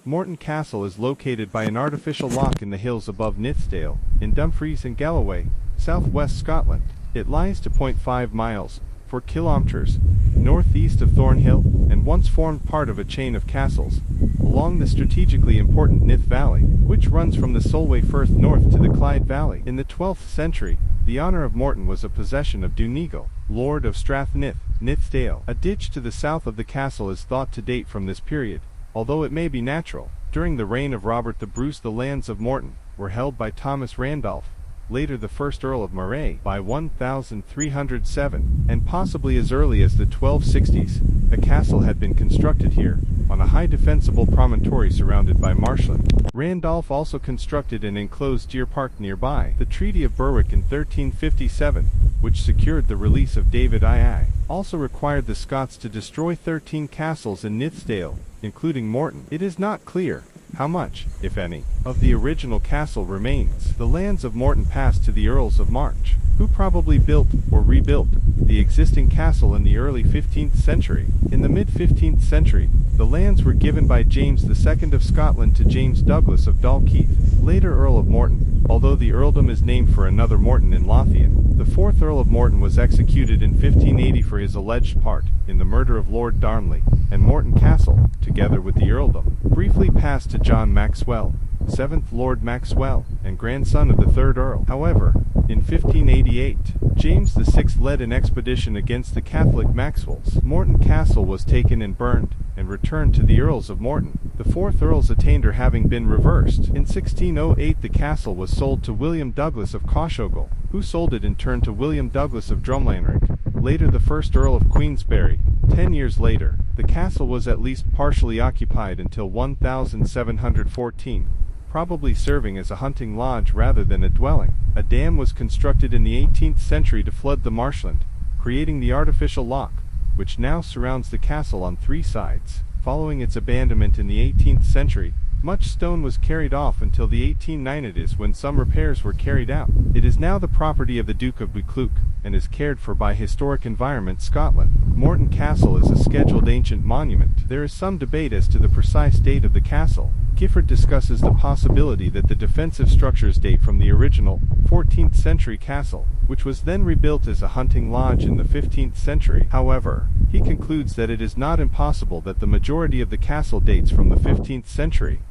Morton Castle is located by an artificial loch in the hills above Nithsdale, in Dumfries and Galloway, southwest Scotland. It lies 2.5 miles, 4 kilometers, northeast of Thornhill, and once formed part of a chain of castles, along the strategically important Nith Valley, which runs from the Solway Firth north to the Clyde Valley. In the 12th century, the honour of Morton was a possession of Donegal, Lord of Strathnith, Nithsdale. A ditch to the south of the castle is thought to date from this period, although it may be natural. During the reign of Robert the Bruce, the lands of Morton were held by Thomas Randolph, later the 1st Earl of Moray, by 1307, and possibly as early as the 1260s, a castle had been constructed here, on a high defensible promontory surrounded by marshland. Randolph also constructed an enclosed deer park nearby. The Treaty of Berwick in 1357, which secured the release of David II, also required the Scots to destroy 13 castles in Nithsdale, including Morton. It is not clear how much, if any, of the original castle remains. The lands of Morton passed to the Earls of March, who probably built or rebuilt the existing castle in the early 15th century. In the mid-15th century, the lands were given by James II of Scotland to James Douglas of Dalkeith, later Earl of Morton, although the earldom is named for another Morton in Lothian. The 4th Earl of Morton was executed in 1580 for his alleged part in the murder of Lord Darnley, and Morton Castle, together with the earldom, briefly passed to John Maxwell, 7th Lord Maxwell, and grandson of the 3rd Earl. However, in 1588, James VI led an expedition against the Catholic Maxwells. Morton Castle was taken and burned, and returned to the Earls of Morton, the 4th Earl's attainder having been reversed. In 1608 the castle was sold to William Douglas of Cauchogle, who sold it in turn to William Douglas of Drumlanrig, later the 1st Earl of Queensberry. 10 years later, the castle was at least partially occupied until 1714, probably serving as a hunting lodge rather than a dwelling. A dam was constructed in the 18th century to flood the marshland, creating the artificial loch, which now surrounds the castle on 3 sides. Following its abandonment in the 18th century, much stone was carried off until the 1890s when some repairs were carried out. It is now the property of the Duke of Buccleuch, and is cared for by Historic Environment Scotland. Morton Castle is a scheduled ancient monument. There is some debate as to the precise date of the castle. Gifford discusses the possibility that the defensive structures date from the original, 14th century castle, which was then rebuilt as a hunting lodge in the 15th century. However, he concludes that it is not impossible that the majority of the castle dates from the 15th century.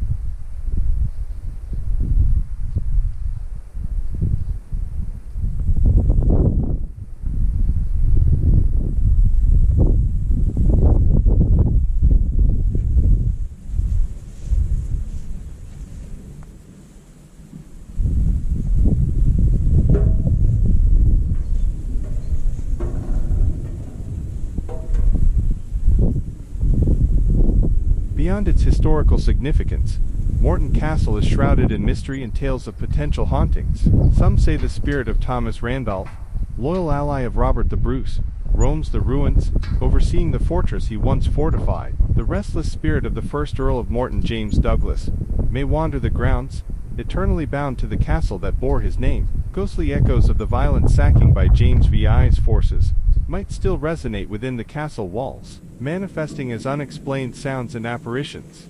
Beyond its historical significance, Morton Castle is shrouded in mystery and tales of potential hauntings. Some say the spirit of Thomas Randolph, loyal ally of Robert the Bruce, roams the ruins, overseeing the fortress he once fortified. The restless spirit of the 1st Earl of Morton, James Douglas, may wander the grounds, eternally bound to the castle that bore his name. Ghostly echoes of the violent sacking by James VI's forces might still resonate within the castle walls, manifesting as unexplained sounds and apparitions.